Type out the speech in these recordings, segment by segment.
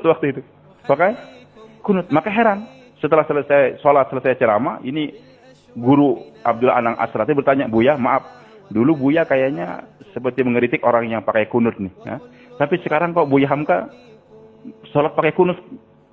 waktu itu. Pakai kunut. Maka heran. Setelah selesai sholat, selesai ceramah, ini guru Abdul Anang Asrati bertanya, Buya, maaf, dulu Buya kayaknya seperti mengeritik orang yang pakai kunut nih. Ya. Tapi sekarang kok Buya Hamka sholat pakai kunut,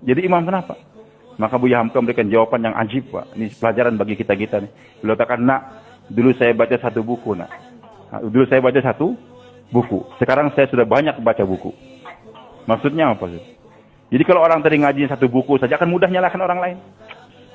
jadi imam kenapa? Maka Buya Hamka memberikan jawaban yang ajib, Pak. Ini pelajaran bagi kita-kita nih. Beliau katakan, nak, dulu saya baca satu buku, nak. Dulu saya baca satu buku. Sekarang saya sudah banyak baca buku. Maksudnya apa sih? Jadi kalau orang tadi ngaji satu buku saja akan mudah nyalahkan orang lain.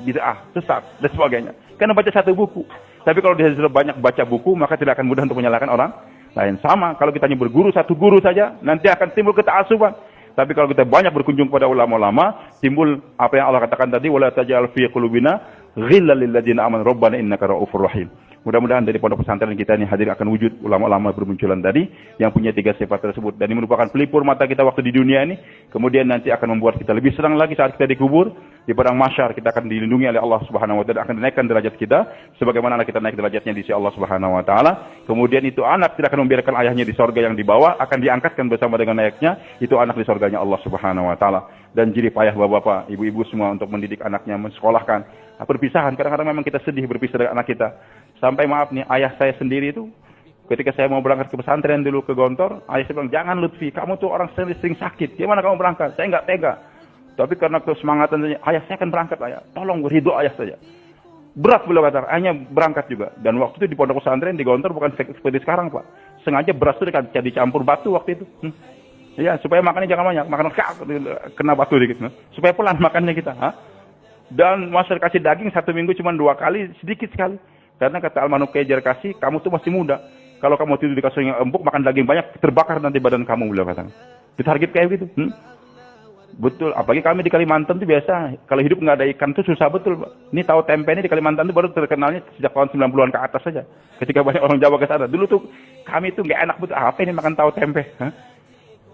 Bid'ah, sesat, dan sebagainya. Karena baca satu buku. Tapi kalau dia sudah banyak baca buku, maka tidak akan mudah untuk menyalahkan orang lain. Sama, kalau kita hanya berguru satu guru saja, nanti akan timbul keta'asuban. Tapi kalau kita banyak berkunjung pada ulama-ulama, timbul apa yang Allah katakan tadi, wala taj'al fi qulubina ghillan lil ladzina amanu rabbana innaka ra'ufur rahim. Mudah-mudahan dari pondok pesantren kita ini hadir akan wujud ulama-ulama bermunculan tadi yang punya tiga sifat tersebut, dan ini merupakan pelipur mata kita waktu di dunia ini, kemudian nanti akan membuat kita lebih senang lagi saat kita dikubur di padang mahsyar. Kita akan dilindungi oleh Allah Subhanahu wa taala, akan dinaikkan derajat kita sebagaimana kita naik derajatnya di sisi Allah Subhanahu wa taala. Kemudian itu anak tidak akan membiarkan ayahnya di sorga yang di bawah, akan diangkatkan bersama dengan ayahnya, itu anak di sorganya Allah Subhanahu wa taala. Dan jerih payah bapak-bapak, ibu-ibu semua untuk mendidik anaknya, mensekolahkan. Perpisahan, kadang-kadang memang kita sedih berpisah dengan anak kita. Sampai maaf nih, ayah saya sendiri itu ketika saya mau berangkat ke pesantren dulu ke Gontor, ayah saya bilang, jangan Lutfi, kamu tuh orang sering sakit, gimana kamu berangkat? Saya nggak tega. Tapi karena kesemangatan saja, ayah saya akan berangkat, ayah. Tolong ridho ayah saja. Berat beliau kata, ayahnya berangkat juga. Dan waktu itu di pondok pesantren di Gontor bukan seperti sekarang, Pak. Sengaja beras itu dicampur batu waktu itu. Ya, supaya makannya jangan banyak, makan kena batu dikit. Supaya pelan makannya kita. Dan masa kasih daging 1 minggu cuma 2 kali, sedikit sekali. Karena kata almarhum Kejar kasih, kamu tuh masih muda. Kalau kamu tidur di kasur yang empuk, makan daging banyak, terbakar nanti badan kamu, beliau kata. Ditarget kayak gitu. Betul, apalagi kami di Kalimantan tuh biasa, kalau hidup nggak ada ikan tuh susah betul, Pak. Ini tahu tempe ini di Kalimantan tuh baru terkenalnya sejak tahun 90-an ke atas saja. Ketika banyak orang Jawa ke sana. Dulu tuh kami tuh nggak enak betul, apa ini makan tahu tempe?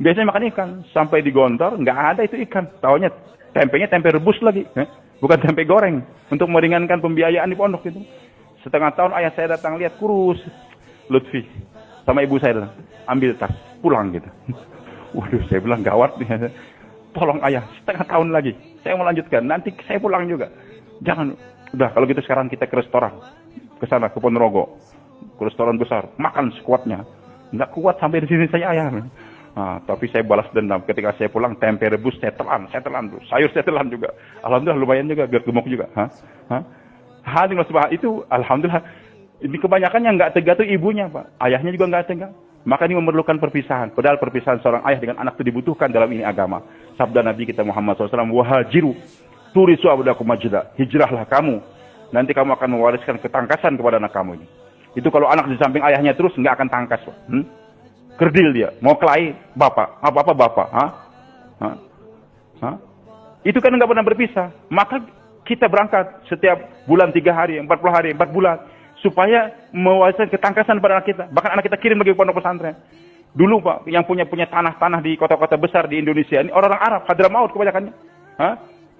Biasanya makan ikan, sampai di Gontor nggak ada itu ikan. Taunya tempenya tempe rebus lagi, bukan tempe goreng. Untuk meringankan pembiayaan di pondok itu. Setengah tahun ayah saya datang lihat kurus, Lutfi sama ibu saya datang, ambil tas, pulang gitu. Waduh, saya bilang gawat nih. Tolong ayah, setengah tahun lagi, saya mau lanjutkan. Nanti saya pulang juga. Jangan, udah kalau gitu sekarang kita ke restoran, ke sana ke Ponorogo, ke restoran besar, makan sekuatnya. Nggak kuat sampai di sini saya ayah. Tapi saya balas dendam. Ketika saya pulang, tempe rebus saya telan dulu. Sayur saya telan juga. Alhamdulillah lumayan juga, biar gemuk juga. Itu alhamdulillah. Ini kebanyakan yang nggak tega tuh ibunya, Pak. Ayahnya juga nggak tega. Maka ini memerlukan perpisahan. Padahal perpisahan seorang ayah dengan anak itu dibutuhkan dalam ini agama. Sabda Nabi kita Muhammad SAW, wahajiru turisu abdakum majda. Hijrahlah kamu. Nanti kamu akan mewariskan ketangkasan kepada anak kamu ini. Itu kalau anak di samping ayahnya terus nggak akan tangkas, Pak. Kerdil dia, mau kelahi bapak, apa-apa bapak. Itu kan nggak pernah berpisah. Maka kita berangkat setiap bulan 3 hari, 40 hari, 4 bulan. Supaya mewariskan ketangkasan pada anak kita. Bahkan anak kita kirim lagi ke pondok pesantren. Dulu Pak, yang punya tanah-tanah di kota-kota besar di Indonesia ini orang-orang Arab, Hadramaut kebanyakannya.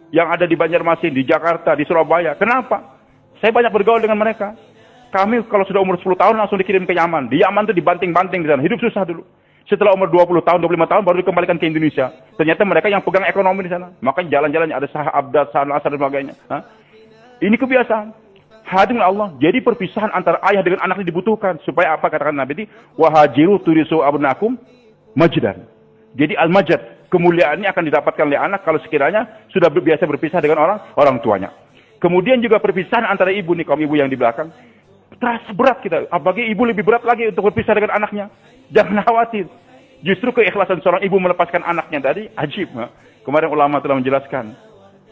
Yang ada di Banjarmasin, di Jakarta, di Surabaya. Kenapa? Saya banyak bergaul dengan mereka. Kami kalau sudah umur 10 tahun langsung dikirim ke Yaman. Di Yaman itu dibanting-banting di sana. Hidup susah dulu. Setelah umur 20 tahun, 25 tahun baru dikembalikan ke Indonesia. Ternyata mereka yang pegang ekonomi di sana. Makanya jalan-jalannya ada Sah Abdad, Sah Al-Asar dan sebagainya. Ini kebiasaan. Hadir Allah. Jadi perpisahan antara ayah dengan anak ini dibutuhkan. Supaya apa katakan Nabi ini? Wahajiru turisu abnakum majdan. Jadi al-majad. Kemuliaan ini akan didapatkan oleh anak kalau sekiranya sudah biasa berpisah dengan orang tuanya. Kemudian juga perpisahan antara ibu nih, kaum ibu yang di belakang. Terasa berat kita. Apalagi ibu lebih berat lagi untuk berpisah dengan anaknya. Jangan khawatir. Justru keikhlasan seorang ibu melepaskan anaknya tadi, ajib. Kemarin ulama telah menjelaskan.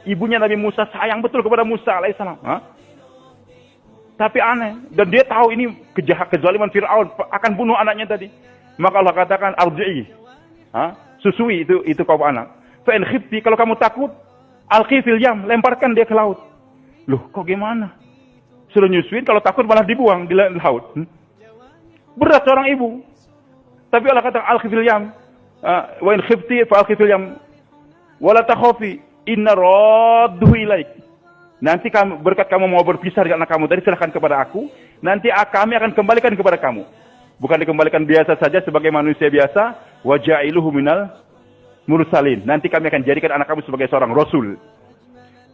Ibunya Nabi Musa sayang betul kepada Musa alaihissalam. Tapi aneh. Dan dia tahu ini kezaliman Fir'aun akan bunuh anaknya tadi. Maka Allah katakan, arji'i. Susui itu kaum anak. Fa'in khifti, kalau kamu takut, alqi fil yam, lemparkan dia ke laut. Loh, kok gimana? Suruh nyusuin, kalau takut malah dibuang di laut. Berat seorang ibu. Tapi Allah kata alqi fil yam, wa in khifti fa alqi fil yam, wa la takhafi inna radduhu ilaik. Nanti berkat kamu mau berpisah dengan anak kamu tadi, serahkan kepada aku. Nanti kami akan kembalikan kepada kamu. Bukan dikembalikan biasa saja sebagai manusia biasa. Wa ja'iluhu minal mursalin. Nanti kami akan jadikan anak kamu sebagai seorang rasul.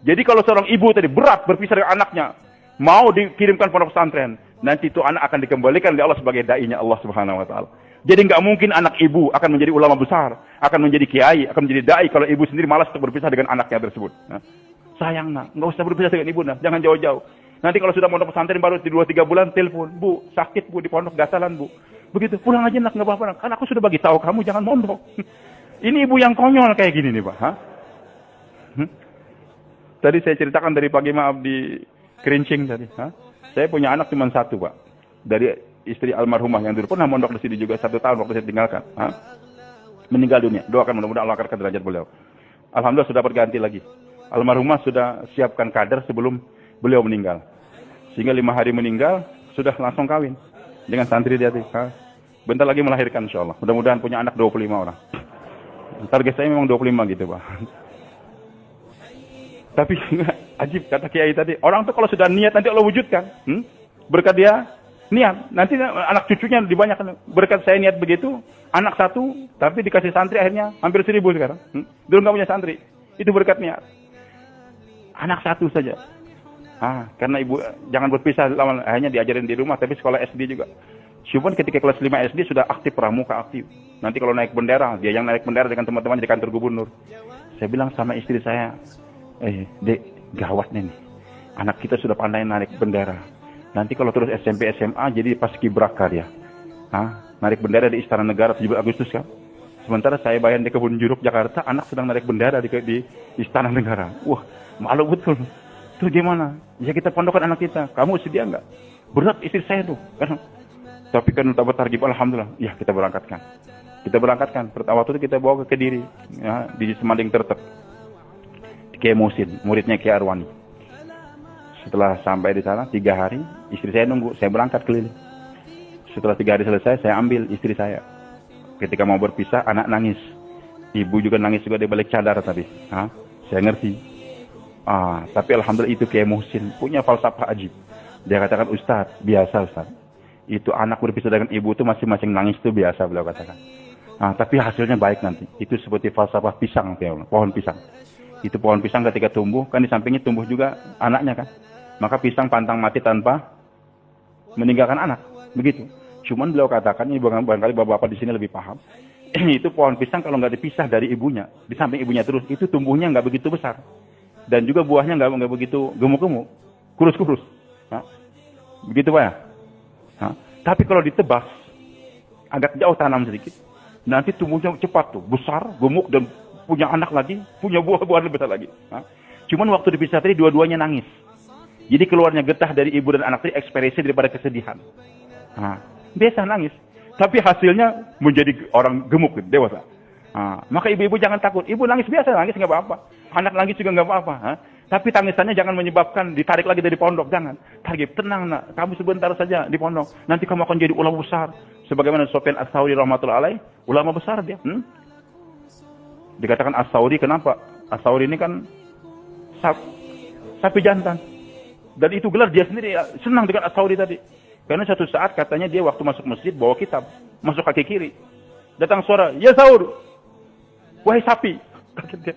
Jadi kalau seorang ibu tadi berat berpisah dengan anaknya, mau dikirimkan pondok pesantren, nanti itu anak akan dikembalikan oleh Allah sebagai dai-nya Allah Subhanahu wa taala. Jadi nggak mungkin anak ibu akan menjadi ulama besar, akan menjadi kiai, akan menjadi dai kalau ibu sendiri malas untuk berpisah dengan anaknya tersebut. Nah, sayang nak, nggak usah berpisah dengan ibu nak, jangan jauh-jauh. Nanti kalau sudah pondok pesantren baru di 2-3 bulan telepon, Bu, sakit Bu di pondok gasalan Bu. Begitu, pulang aja nak, nggak apa-apa nak. Kan aku sudah bagi tahu kamu jangan mondok. Ini ibu yang konyol kayak gini nih Pak. Hah? Tadi saya ceritakan dari pagi maaf di Kerincing tadi. Hah? Saya punya anak cuma satu Pak. Dari istri almarhumah yang dulu pernah mondok di sini juga 1 tahun waktu saya tinggalkan. Hah? Meninggal dunia. Doakan mudah-mudahan Allah angkat derajat beliau. Alhamdulillah sudah dapat ganti lagi. Almarhumah sudah siapkan kader sebelum beliau meninggal. Sehingga 5 hari meninggal sudah langsung kawin dengan santri dia. Bentar lagi melahirkan insyaallah. Mudah-mudahan punya anak 25 orang. Target saya memang 25 gitu Pak. Tapi ajib kata Kiai tadi, orang tuh kalau sudah niat nanti Allah wujudkan. Berkat dia niat, nanti anak cucunya dibanyakan. Berkat saya niat begitu, anak 1 tapi dikasih santri akhirnya hampir 1000 sekarang. Dulu nggak punya santri, itu berkat niat. Anak 1 saja. Karena ibu jangan berpisah lama, akhirnya diajarin di rumah, tapi sekolah SD juga. Cuman ketika kelas 5 SD sudah aktif pramuka aktif. Nanti kalau naik bendera, dia yang naik bendera dengan teman-teman di kantor gubernur. Saya bilang sama istri saya, Dek, gawat nih. Anak kita sudah pandai narik bendera. Nanti kalau terus SMP, SMA jadi paskibraka dia. Narik bendera di Istana Negara 17 Agustus kan. Sementara saya bayar di Kebun Jeruk Jakarta, anak sedang narik bendera di Istana Negara. Wah, malu betul. Itu gimana? Ya kita pondokkan anak kita. Kamu sedia nggak? Berat istri saya tuh. Kan? Tapi kan dapat targib, alhamdulillah. Ya kita berangkatkan. Pertama waktu itu kita bawa ke Kediri, ya, di Semanding Tertep. Kiai Musin, muridnya Kiai Arwani. Setelah sampai di sana 3 hari, istri saya nunggu, saya berangkat keliling. Setelah 3 hari selesai, saya ambil istri saya. Ketika mau berpisah, anak nangis. Ibu juga nangis juga di balik cadar tadi. Saya ngerti. Tapi alhamdulillah itu Kiai Musin punya falsafah ajib. Dia katakan, Ustaz, biasa Ustaz. Itu anak berpisah dengan ibu itu masing-masing nangis itu biasa, beliau katakan. Tapi hasilnya baik nanti. Itu seperti falsafah pisang, pohon pisang. Itu pohon pisang ketika tumbuh, kan di sampingnya tumbuh juga anaknya kan. Maka pisang pantang mati tanpa meninggalkan anak. Begitu. Cuman beliau katakan, ini barangkali bapak-bapak di sini lebih paham. Itu pohon pisang kalau nggak dipisah dari ibunya, di samping ibunya terus, itu tumbuhnya nggak begitu besar. Dan juga buahnya nggak begitu gemuk-gemuk. Kurus-kurus. Begitu Pak ya? Tapi kalau ditebas, agak jauh tanam sedikit, nanti tumbuhnya cepat tuh. Besar, gemuk, dan punya anak lagi, punya buah-buahan lebih besar lagi. Cuman waktu dipisah tadi dua-duanya nangis. Jadi keluarnya getah dari ibu dan anak tadi ekspresi daripada kesedihan. Biasa nangis. Tapi hasilnya menjadi orang gemuk, dewasa. Maka ibu-ibu jangan takut. Ibu nangis biasa, nangis nggak apa-apa. Anak nangis juga nggak apa-apa. Tapi tangisannya jangan menyebabkan ditarik lagi dari pondok. Jangan. Targib, tenang nak. Kamu sebentar saja di pondok. Nanti kamu akan jadi ulama besar. Sebagaimana Sufyan Ats-Tsauri rahmatullahi alaih, ulama besar dia. Dikatakan Ats-Tsauri, kenapa? Ats-Tsauri ini kan sapi jantan. Dan itu gelar dia sendiri senang dengan Ats-Tsauri tadi. Karena suatu saat katanya dia waktu masuk masjid bawa kitab. Masuk kaki kiri. Datang suara, ya Saur. Wahai sapi. Kata dia,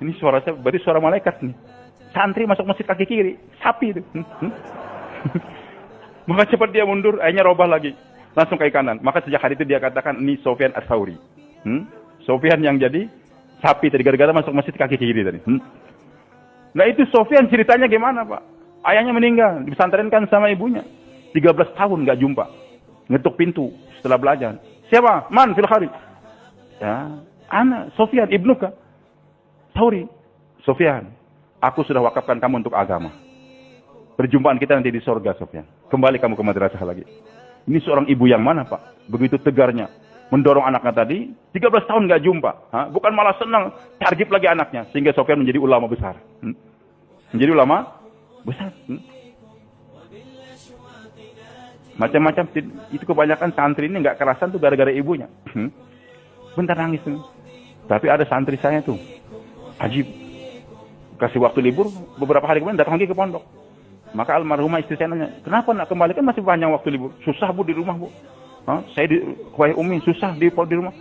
ini suara saya, berarti suara malaikat nih. Santri masuk masjid kaki kiri. Sapi itu. Maka cepat dia mundur, akhirnya robah lagi. Langsung kaki kanan. Maka sejak hari itu dia katakan, ini Sufyan Ats-Tsauri. Sufyan yang jadi sapi tadi, gara-gara masuk masjid kaki kiri tadi. Nah itu Sufyan ceritanya gimana Pak? Ayahnya meninggal, dipesantrenkan sama ibunya. 13 tahun nggak jumpa. Ngetuk pintu setelah belajar. Siapa? Man fil kharij. Ya, anak Sufyan ibnuka. Tsauri. Sufyan, aku sudah wakafkan kamu untuk agama. Perjumpaan kita nanti di surga Sufyan. Kembali kamu ke madrasah lagi. Ini seorang ibu yang mana Pak? Begitu tegarnya. Mendorong anaknya tadi, 13 tahun nggak jumpa. Bukan malah senang, targib lagi anaknya. Sehingga Sufyan menjadi ulama besar. Menjadi ulama besar. Macam-macam. Itu kebanyakan santri ini nggak kerasan tuh gara-gara ibunya. Bentar nangis tuh. Tapi ada santri saya tuh. Ajib. Kasih waktu libur, beberapa hari kemudian datang lagi ke pondok. Maka almarhumah istri saya nanya, kenapa nak kembali? Kan masih panjang waktu libur. Susah Bu di rumah Bu. Saya di Kuai Umi susah di rumah.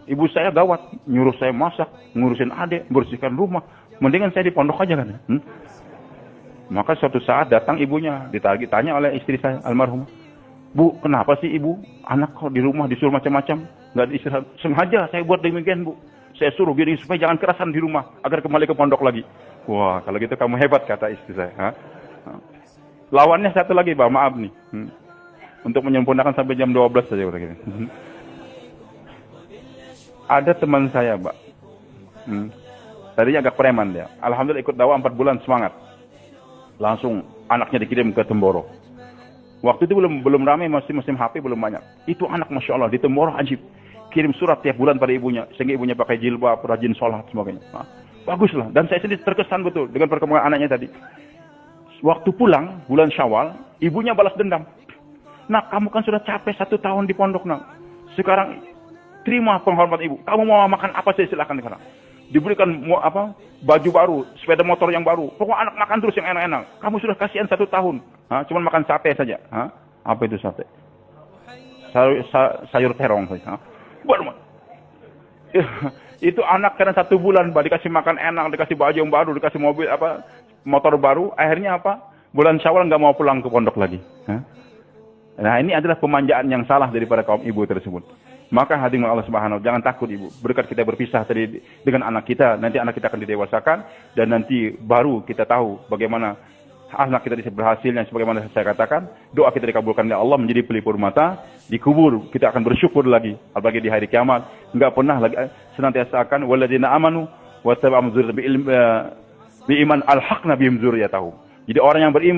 Ibu saya gawat, nyuruh saya masak, ngurusin adik, bersihkan rumah. Mendingan saya di pondok aja kan. Maka suatu saat datang ibunya, ditanya oleh istri saya, almarhumah. Bu, kenapa sih ibu? Anak kok di rumah disuruh macam-macam, nggak diistirahat. Sengaja saya buat demikian, Bu. Saya suruh gini supaya jangan kerasan di rumah, agar kembali ke pondok lagi. Wah, kalau gitu kamu hebat, kata istri saya. Lawannya satu lagi, Pak, maaf nih. Untuk menyempurnakan sampai jam 12 saja. Ada teman saya, Pak. Tadinya agak preman dia. Alhamdulillah ikut dakwah 4 bulan semangat. Langsung anaknya dikirim ke Temboro. Waktu itu belum ramai, masih musim HP, belum banyak. Itu anak Masya Allah di Temboro ajib. Kirim surat tiap bulan pada ibunya. Sehingga ibunya pakai jilbab, rajin sholat, sebagainya. Baguslah. Dan saya sendiri terkesan betul dengan perkembangan anaknya tadi. Waktu pulang, bulan Syawal, ibunya balas dendam. Nak, kamu kan sudah capek 1 tahun di pondok, nak. Sekarang terima penghormatan ibu. Kamu mau makan apa saja silakan sekarang. Diberikan baju baru, sepeda motor yang baru. Pokoknya anak makan terus yang enak-enak. Kamu sudah kasihan 1 tahun. Cuman makan sate saja. Apa itu sate? Sayur terong saja. Baru. Itu anak karena 1 bulan, dikasih makan enak, dikasih baju yang baru, dikasih mobil motor baru. Akhirnya bulan Syawal nggak mau pulang ke pondok lagi. Nah, ini adalah pemanjaan yang salah daripada kaum ibu tersebut. Maka hadirin Allah Subhanahu, jangan takut ibu. Berkat kita berpisah tadi dengan anak kita, nanti anak kita akan didewasakan dan nanti baru kita tahu bagaimana anak kita berhasilnya. Sebagaimana saya katakan, doa kita dikabulkan oleh Allah menjadi pelipur mata, dikubur kita akan bersyukur lagi, apalagi di hari kiamat. Enggak pernah lagi senantiasa akan walladzina amanu wattaba'u dzurriyyatahum bi iman alhaqna bihim dzurriyyatahum. Jadi orang yang beriman